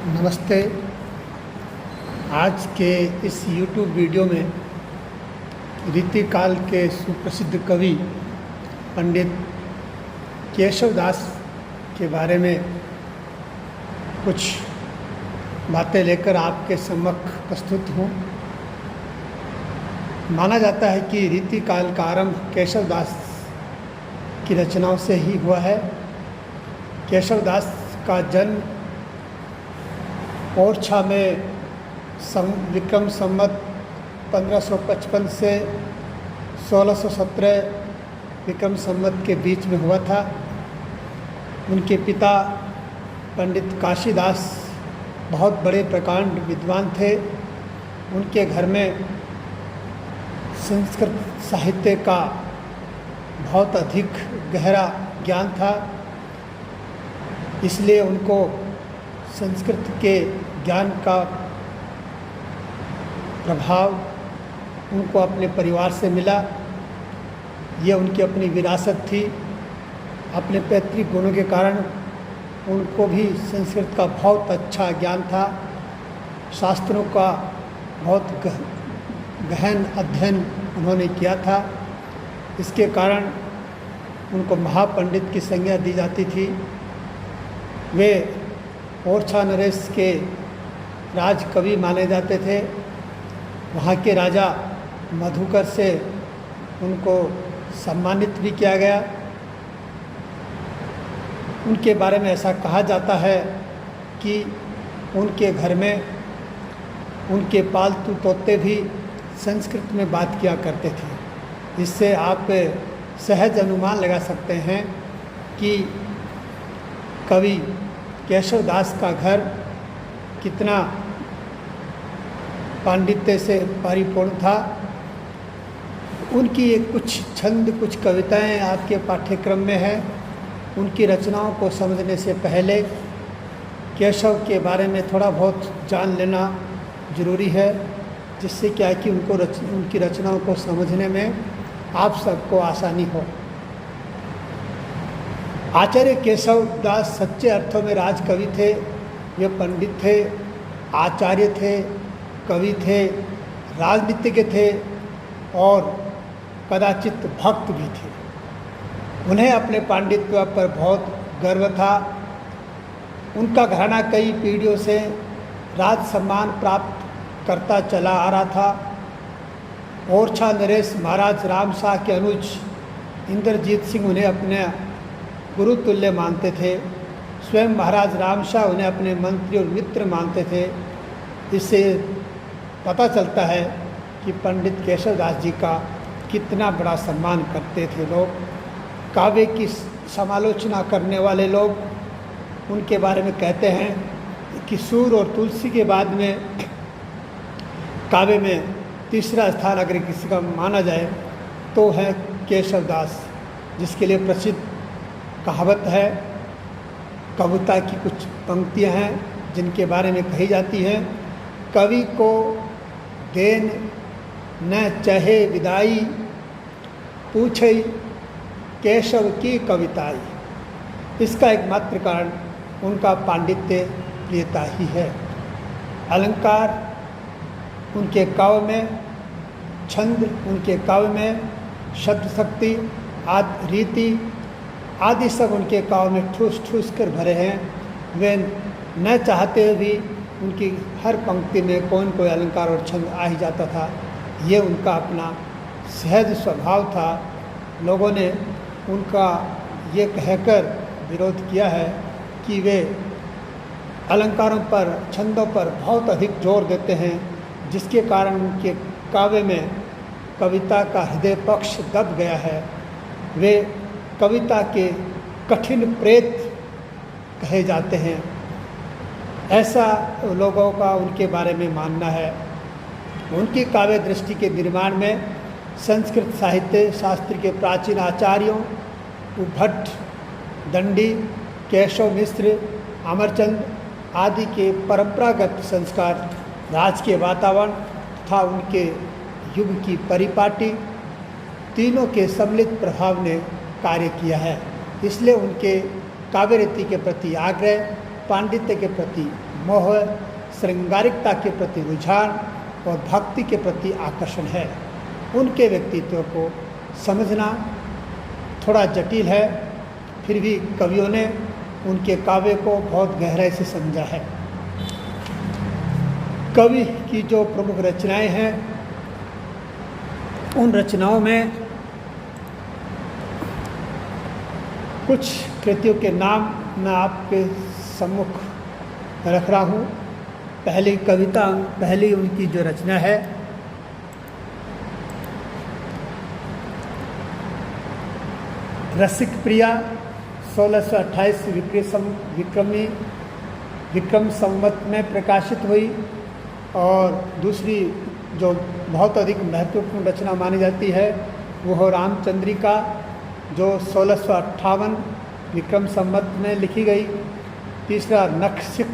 नमस्ते। आज के इस YouTube वीडियो में रीतिकाल के सुप्रसिद्ध कवि पंडित केशव दास के बारे में कुछ बातें लेकर आपके सम्मुख प्रस्तुत हूँ। माना जाता है कि रीतिकाल का आरंभ केशव दास की रचनाओं से ही हुआ है। केशव दास का जन्म ओरछा में विक्रम संवत 1555 से 1617 विक्रम संवत के बीच में हुआ था। उनके पिता पंडित काशीदास बहुत बड़े प्रकांड विद्वान थे। उनके घर में संस्कृत साहित्य का बहुत अधिक गहरा ज्ञान था, इसलिए उनको संस्कृत के ज्ञान का प्रभाव उनको अपने परिवार से मिला। ये उनकी अपनी विरासत थी। अपने पैतृक गुणों के कारण उनको भी संस्कृत का बहुत अच्छा ज्ञान था। शास्त्रों का बहुत गहन अध्ययन उन्होंने किया था। इसके कारण उनको महापंडित की संज्ञा दी जाती थी। वे ओरछा नरेश के राजकवि माने जाते थे। वहाँ के राजा मधुकर से उनको सम्मानित भी किया गया। उनके बारे में ऐसा कहा जाता है कि उनके घर में उनके पालतू तोते भी संस्कृत में बात किया करते थे। इससे आप सहज अनुमान लगा सकते हैं कि कवि केशव दास का घर कितना पांडित्य से परिपूर्ण था। उनकी एक कुछ छंद, कुछ कविताएं आपके पाठ्यक्रम में है। उनकी रचनाओं को समझने से पहले केशव के बारे में थोड़ा बहुत जान लेना जरूरी है, जिससे क्या है कि उनकी रचनाओं को समझने में आप सबको आसानी हो। आचार्य केशव दास सच्चे अर्थों में राजकवि थे। वे पंडित थे, आचार्य थे, कवि थे, राजनीतिज्ञ थे और कदाचित भक्त भी थे। उन्हें अपने पांडित्य पर बहुत गर्व था। उनका घराना कई पीढ़ियों से राज सम्मान प्राप्त करता चला आ रहा था। ओरछा नरेश महाराज रामशाह के अनुज इंद्रजीत सिंह उन्हें अपने गुरु तुल्य मानते थे। स्वयं महाराज रामशाह उन्हें अपने मंत्री और मित्र मानते थे। इससे पता चलता है कि पंडित केशव दास जी का कितना बड़ा सम्मान करते थे लोग। काव्य की समालोचना करने वाले लोग उनके बारे में कहते हैं कि सूर और तुलसी के बाद में काव्य में तीसरा स्थान अगर किसी का माना जाए तो है केशव दास, जिसके लिए प्रसिद्ध कहावत है। कविता की कुछ पंक्तियां हैं जिनके बारे में कही जाती हैं। कवि को देन न चाहे विदाई, पूछे केशव की कविताई। इसका एकमात्र कारण उनका पांडित्य प्रियता ही है। अलंकार उनके काव्य में, छंद उनके काव्य में, शब्द शक्ति आदि रीति आदि सब उनके काव्य में ठूस ठूस कर भरे हैं। वे न चाहते हुए भी उनकी हर पंक्ति में कोई न कोई अलंकार और छंद आ ही जाता था। ये उनका अपना सहज स्वभाव था। लोगों ने उनका ये कहकर विरोध किया है कि वे अलंकारों पर, छंदों पर बहुत अधिक जोर देते हैं, जिसके कारण उनके काव्य में कविता का हृदय पक्ष दब गया है। वे कविता के कठिन प्रेत कहे जाते हैं, ऐसा लोगों का उनके बारे में मानना है। उनकी काव्य दृष्टि के निर्माण में संस्कृत साहित्य शास्त्र के प्राचीन आचार्यों भट्ट, दंडी, केशव मिश्र, अमरचंद आदि के परंपरागत संस्कार, राजकीय वातावरण तथा उनके युग की परिपाटी, तीनों के सम्मिलित प्रभाव ने कार्य किया है। इसलिए उनके काव्य रीति के प्रति आग्रह, पांडित्य के प्रति मोह, श्रृंगारिकता के प्रति रुझान और भक्ति के प्रति आकर्षण है। उनके व्यक्तित्व को समझना थोड़ा जटिल है, फिर भी कवियों ने उनके काव्य को बहुत गहराई से समझा है। कवि की जो प्रमुख रचनाएं हैं, उन रचनाओं में कुछ कृतियों के नाम मैं आपके सम्मुख रख रहा हूँ। पहली उनकी जो रचना है रसिक प्रिया 1628 विक्रम संवत में प्रकाशित हुई, और दूसरी जो बहुत अधिक महत्वपूर्ण रचना मानी जाती है वो है रामचंद्रिका, जो 1658 विक्रम संवत में लिखी गई। तीसरा नखशिख,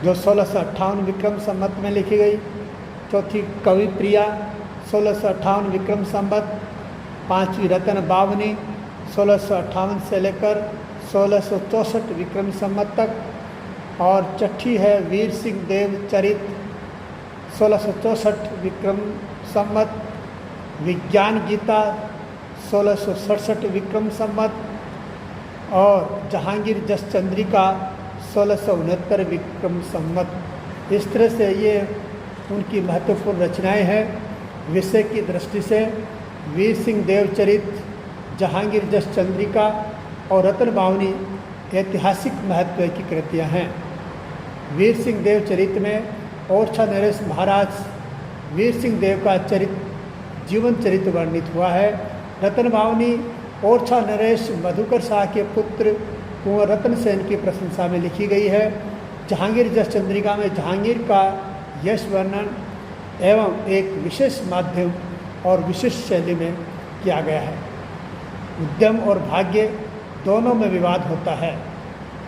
जो 1658 विक्रम संवत में लिखी गई। चौथी कवि प्रिया 1658 विक्रम संवत। पांचवी रतन बावनी 1658 से लेकर 1664 विक्रम संवत तक। और छठी है वीर सिंह देव चरित 1664 विक्रम संवत। विज्ञान गीता 1667 विक्रम संवत। और जहांगीर जस चंद्रिका 1669 विक्रम संवत। इस तरह से ये उनकी महत्वपूर्ण रचनाएं हैं। विषय की दृष्टि से वीर सिंह देव चरित, जहांगीर जस चंद्रिका और रतन बावनी ऐतिहासिक महत्व की कृतियां हैं। वीर सिंह देव चरित में ओरछा नरेश महाराज वीर सिंह देव का जीवन चरित्र वर्णित हुआ है। रतन बावनी ओरछा नरेश मधुकर शाह के पुत्र कुंवर रतन सेन की प्रशंसा में लिखी गई है। जहांगीर जस चंद्रिका में जहांगीर का यश वर्णन एवं एक विशेष माध्यम और विशिष्ट शैली में किया गया है। उद्यम और भाग्य दोनों में विवाद होता है।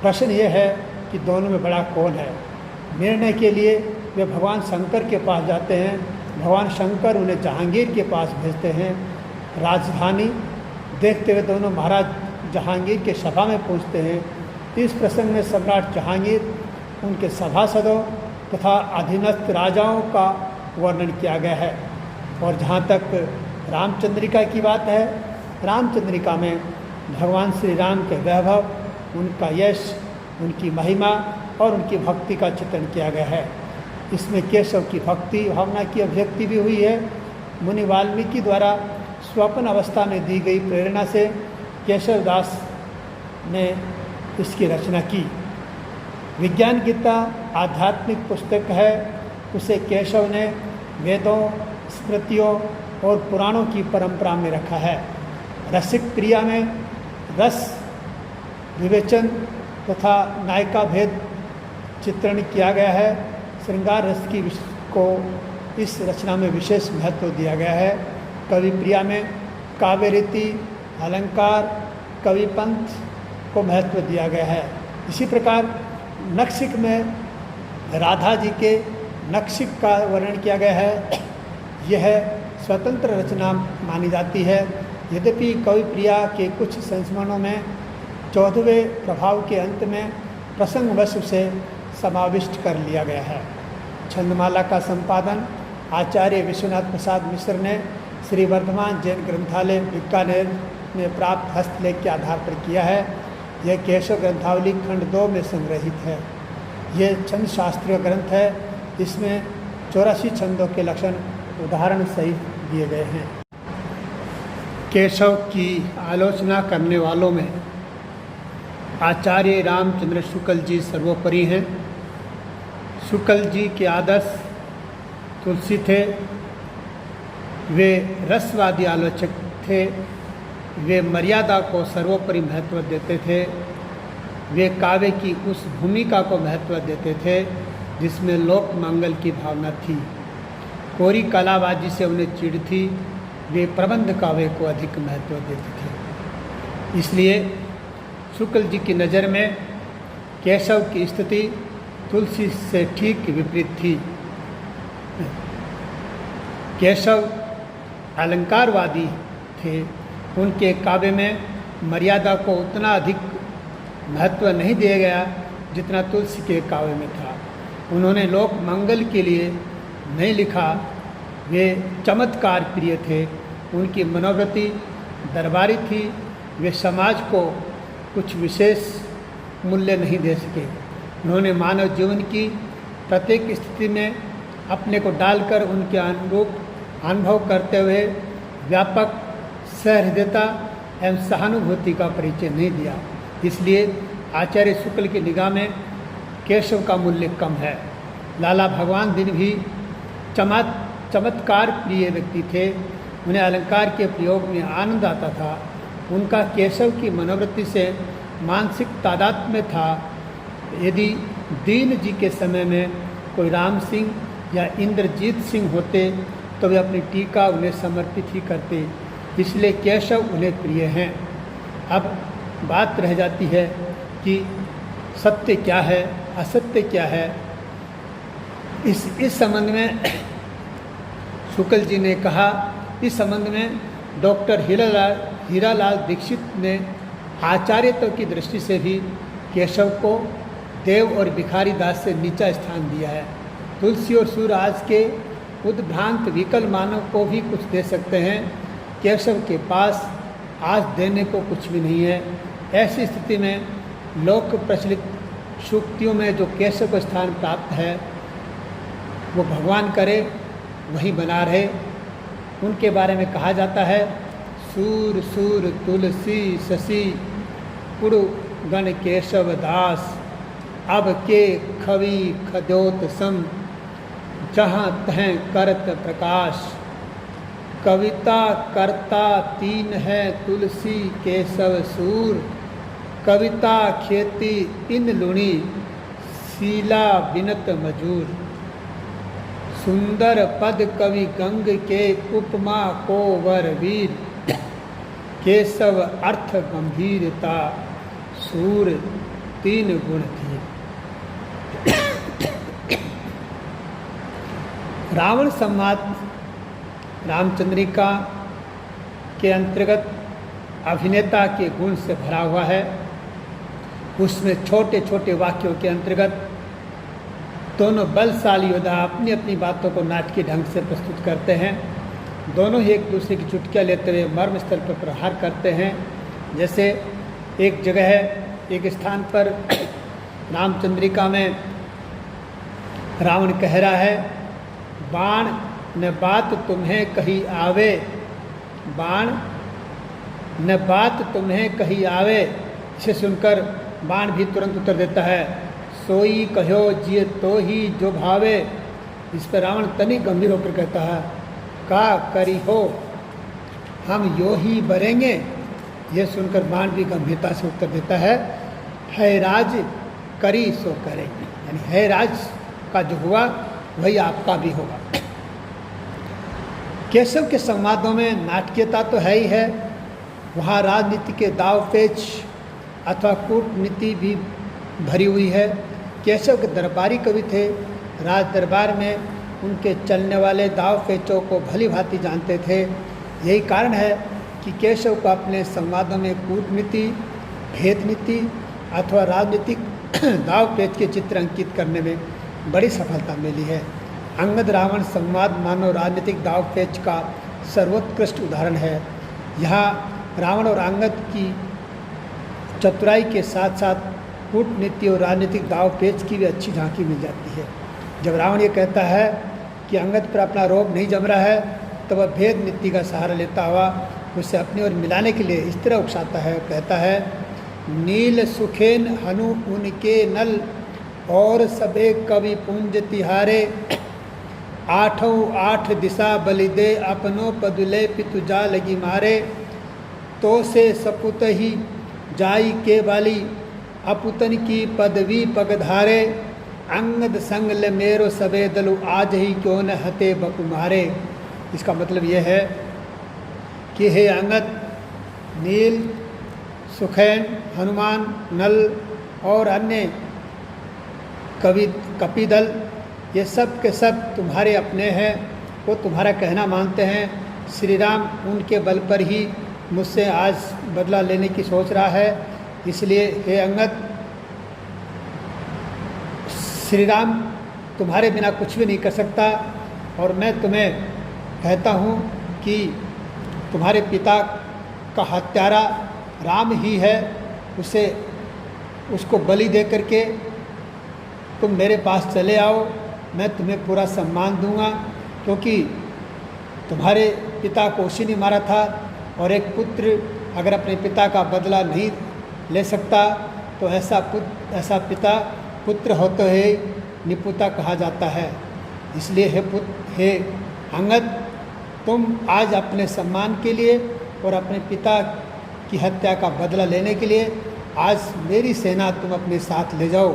प्रश्न ये है कि दोनों में बड़ा कौन है। निर्णय के लिए वे भगवान शंकर के पास जाते हैं। भगवान शंकर उन्हें जहांगीर के पास भेजते हैं। राजधानी देखते हुए दोनों महाराज जहांगीर के सभा में पहुंचते हैं। इस प्रसंग में सम्राट जहांगीर, उनके सभासदों तथा अधीनस्थ राजाओं का वर्णन किया गया है। और जहाँ तक रामचंद्रिका की बात है, रामचंद्रिका में भगवान श्री राम के वैभव, उनका यश, उनकी महिमा और उनकी भक्ति का चित्रण किया गया है। इसमें केशव की भक्ति भावना की अभिव्यक्ति भी हुई है। मुनि वाल्मीकि द्वारा स्वप्न अवस्था में दी गई प्रेरणा से केशव दास ने इसकी रचना की। विज्ञान गीता आध्यात्मिक पुस्तक है। उसे केशव ने वेदों, स्मृतियों और पुराणों की परंपरा में रखा है। रसिक प्रिया में रस विवेचन तथा नायिका भेद चित्रण किया गया है। श्रृंगार रस को इस रचना में विशेष महत्व दिया गया है। कवि प्रिया में काव्य रीति, अलंकार, कवि पंथ को महत्व दिया गया है। इसी प्रकार नखशिख में राधा जी के नखशिख का वर्णन किया गया है। यह स्वतंत्र रचना मानी जाती है। यद्यपि कवि प्रिया के कुछ संस्मरणों में 14वें प्रभाव के अंत में प्रसंगवश उसे समाविष्ट कर लिया गया है। छंदमाला का संपादन आचार्य विश्वनाथ प्रसाद मिश्र ने श्री वर्धमान जैन ग्रंथालय बीकानेर में प्राप्त हस्तलेख के आधार पर किया है। यह केशव ग्रंथावली खंड 2 में संग्रहित है। यह छंद शास्त्रीय ग्रंथ है। इसमें 84 छंदों के लक्षण उदाहरण सहित दिए गए हैं। केशव की आलोचना करने वालों में आचार्य रामचंद्र शुक्ल जी सर्वोपरि हैं। शुक्ल जी के आदर्श तुलसी थे। वे रसवादी आलोचक थे। वे मर्यादा को सर्वोपरि महत्व देते थे। वे काव्य की उस भूमिका को महत्व देते थे जिसमें लोक मंगल की भावना थी। कोरी कलाबाजी से उन्हें चिढ़ थी। वे प्रबंध काव्य को अधिक महत्व देते थे। इसलिए शुक्ल जी की नज़र में केशव की स्थिति तुलसी से ठीक विपरीत थी। केशव अलंकारवादी थे। उनके काव्य में मर्यादा को उतना अधिक महत्व नहीं दिया गया जितना तुलसी के काव्य में था। उन्होंने लोक मंगल के लिए नहीं लिखा, वे चमत्कार प्रिय थे। उनकी मनोवृत्ति दरबारी थी। वे समाज को कुछ विशेष मूल्य नहीं दे सके। उन्होंने मानव जीवन की प्रत्येक स्थिति में अपने को डालकर उनके अनुरूप अनुभव करते हुए व्यापक सहृदयता एवं सहानुभूति का परिचय नहीं दिया। इसलिए आचार्य शुक्ल की निगाह में केशव का मूल्य कम है। लाला भगवान दिन भी चमत्कार प्रिय व्यक्ति थे। उन्हें अलंकार के प्रयोग में आनंद आता था। उनका केशव की मनोवृत्ति से मानसिक तादात्म्य था। यदि दीन जी के समय में कोई राम सिंह या इंद्रजीत सिंह होते तो वे अपनी टीका उन्हें समर्पित ही करते। इसलिए केशव उन्हें प्रिय हैं। अब बात रह जाती है कि सत्य क्या है, असत्य क्या है। इस संबंध में शुक्ल जी ने कहा, इस संबंध में डॉक्टर हीरालाल दीक्षित ने आचार्यत्व की दृष्टि से भी केशव को देव और भिखारी दास से नीचा स्थान दिया है। तुलसी और सूर्य आज के उद्भ्रांत विकल मानव को भी कुछ दे सकते हैं। केशव के पास आज देने को कुछ भी नहीं है। ऐसी स्थिति में लोक प्रचलित सूक्तियों में जो केशव को स्थान प्राप्त है वो भगवान करे वही बना रहे। उनके बारे में कहा जाता है, सूर सूर तुलसी शशि पुरु गण केशव दास, अब के खवी खद्योत सम, जहाँ तह करत प्रकाश। कविता करता तीन है तुलसी केशव सूर, कविता खेती इन लुणी, शीला बिनत मजूर। सुंदर पद कवि गंग के उपमा को वर वीर, केशव अर्थ गंभीरता, सूर तीन गुण थी। रावण संवाद रामचंद्रिका के अंतर्गत अभिनेता के गुण से भरा हुआ है। उसमें छोटे छोटे वाक्यों के अंतर्गत दोनों बलशाली योद्धा अपनी अपनी बातों को नाटकीय ढंग से प्रस्तुत करते हैं। दोनों ही एक दूसरे की चुटकियाँ लेते हुए मर्म स्थल पर प्रहार करते हैं। जैसे एक जगह है, एक स्थान पर रामचंद्रिका में रावण कह रहा है, बाण न बात तुम्हें कही आवे, बाण न बात तुम्हें कही आवे। इसे सुनकर बाण भी तुरंत उत्तर देता है, सोई कहो जिय तो ही जो भावे। इस पर रावण तनिक गंभीर होकर कहता है, का करी हो हम यो ही बरेंगे। यह सुनकर बाण भी गंभीरता से उत्तर देता है राज करी सो करेंगे, यानी है राज का जो हुआ वही आपका भी होगा। केशव के संवादों में नाटकीयता तो है ही है, वहाँ राजनीति के दाव पेच अथवा कूटनीति भी भरी हुई है। केशव के दरबारी कवि थे। राज दरबार में उनके चलने वाले दाव पेचों को भली भांति जानते थे। यही कारण है कि केशव को अपने संवादों में कूटनीति, भेदनीति अथवा राजनीतिक दाव पेच के चित्र अंकित करने में बड़ी सफलता मिली है। अंगद रावण संवाद मानव राजनीतिक दाव पेच का सर्वोत्कृष्ट उदाहरण है। यहाँ रावण और अंगद की चतुराई के साथ साथ कूटनीति और राजनीतिक दाव पेच की भी अच्छी झांकी मिल जाती है। जब रावण ये कहता है कि अंगद पर अपना रोब नहीं जम रहा है, तो वह भेद नीति का सहारा लेता हुआ उसे अपनी ओर मिलाने के लिए इस तरह उकसाता है, कहता है, नील सुखेन हनु उनके नल, और सबे कवि पुंज तिहारे। आठों आठ दिशा बलि दे, अपनो पदुले पितु जा लगी मारे। तो से सपुत ही जाई के वाली, अपुतन की पदवी पगधारे। अंगद संग ले मेरो सबे दलु, आज ही क्यों न हते बकुमारे। इसका मतलब यह है कि हे अंगद, नील, सुखैन, हनुमान, नल और अन्य कपिदल, ये सब के सब तुम्हारे अपने हैं। वो तुम्हारा कहना मानते हैं। श्री राम उनके बल पर ही मुझसे आज बदला लेने की सोच रहा है। इसलिए हे अंगद, श्री राम तुम्हारे बिना कुछ भी नहीं कर सकता, और मैं तुम्हें कहता हूँ कि तुम्हारे पिता का हत्यारा राम ही है, उसको बलि दे करके तुम मेरे पास चले आओ, मैं तुम्हें पूरा सम्मान दूंगा, क्योंकि तुम्हारे पिता को उसी ने मारा था, और एक पुत्र अगर अपने पिता का बदला नहीं ले सकता तो ऐसा पिता पुत्र होते हुए निपुता कहा जाता है। इसलिए हे अंगद, तुम आज अपने सम्मान के लिए और अपने पिता की हत्या का बदला लेने के लिए आज मेरी सेना तुम अपने साथ ले जाओ।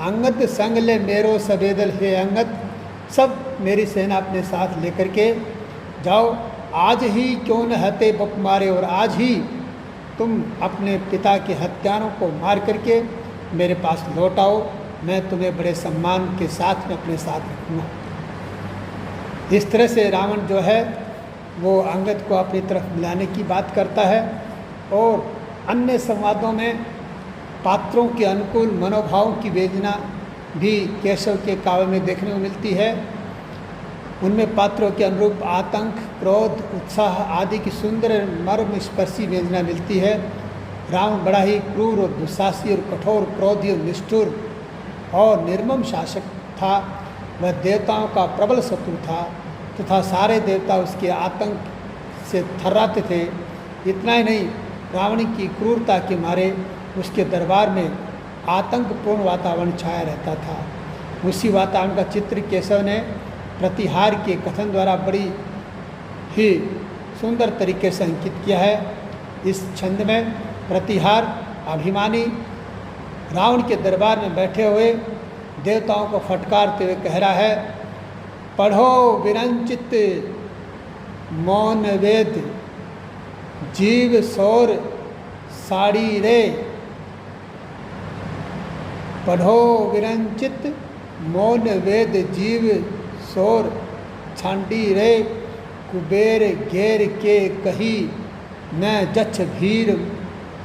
अंगद संग ले मेरो सबेदल, हे अंगद, सब मेरी सेना अपने साथ लेकर के जाओ। आज ही क्यों न हते बप मारे, और आज ही तुम अपने पिता के हत्यारों को मार करके मेरे पास लौट आओ, मैं तुम्हें बड़े सम्मान के साथ में अपने साथ रखूँगा। इस तरह से रावण जो है वो अंगद को अपनी तरफ मिलाने की बात करता है। और अन्य संवादों में पात्रों के अनुकूल मनोभावों की वेदना भी केशव के काव्य में देखने को मिलती है। उनमें पात्रों के अनुरूप आतंक, क्रोध, उत्साह आदि की सुंदर मर्म स्पर्शी वेदना मिलती है। रावण बड़ा ही क्रूर और दुस्साहसी और कठोर, क्रोधी और निष्ठुर और निर्मम शासक था। वह देवताओं का प्रबल शत्रु था तथा सारे देवता उसके आतंक से थर्राते थे। इतना ही नहीं, रावण की क्रूरता के मारे उसके दरबार में आतंकपूर्ण वातावरण छाया रहता था। उसी वातावरण का चित्र केशव ने प्रतिहार के कथन द्वारा बड़ी ही सुंदर तरीके से अंकित किया है। इस छंद में प्रतिहार अभिमानी रावण के दरबार में बैठे हुए देवताओं को फटकारते हुए कह रहा है, पढ़ो विरंचित मौन वेद, जीव सौर साड़ी रे। पढ़ो विरंचित मौन वेद, जीव सौर छांडी रे। कुबेर घेर के कही न जछ भीर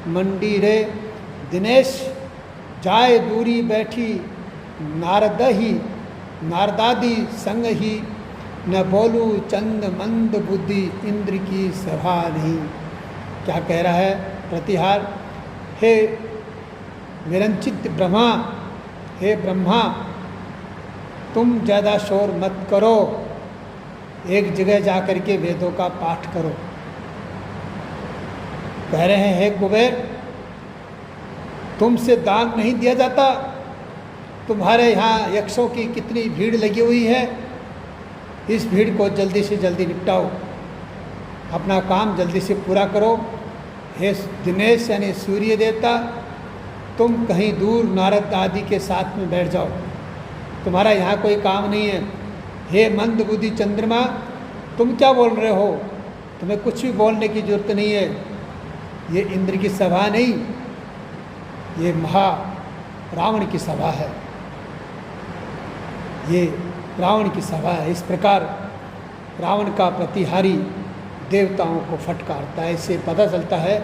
मंडी रे। दिनेश जाए दूरी बैठी नारदादी संग ही। न बोलू चंद मंद बुद्धि इंद्र की सभा नहीं। क्या कह रहा है प्रतिहार? हे विरंचित ब्रह्मा, हे ब्रह्मा, तुम ज़्यादा शोर मत करो, एक जगह जा कर के वेदों का पाठ करो। कह रहे हैं, हे कुबेर, तुमसे दान नहीं दिया जाता, तुम्हारे यहाँ यक्षों की कितनी भीड़ लगी हुई है, इस भीड़ को जल्दी से जल्दी निपटाओ, अपना काम जल्दी से पूरा करो। हे दिनेश यानी सूर्य देवता, तुम कहीं दूर नारद आदि के साथ में बैठ जाओ, तुम्हारा यहाँ कोई काम नहीं है। हे मंद बुद्धि चंद्रमा, तुम क्या बोल रहे हो? तुम्हें कुछ भी बोलने की जरूरत नहीं है। ये इंद्र की सभा नहीं, ये रावण की सभा है, ये रावण की सभा है। इस प्रकार रावण का प्रतिहारी देवताओं को फटकारता है। इससे पता चलता है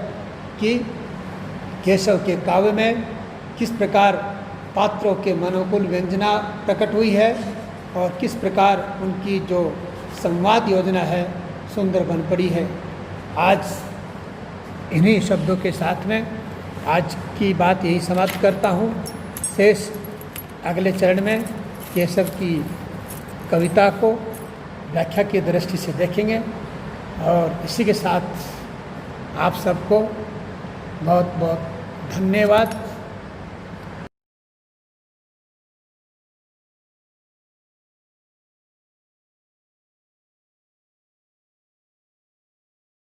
कि केशव के काव्य में किस प्रकार पात्रों के मनोकुल व्यंजना प्रकट हुई है और किस प्रकार उनकी जो संवाद योजना है सुंदर बन पड़ी है। आज इन्हीं शब्दों के साथ में आज की बात यही समाप्त करता हूँ। शेष अगले चरण में केशव की कविता को व्याख्या की दृष्टि से देखेंगे। और इसी के साथ आप सबको बहुत बहुत धन्यवाद।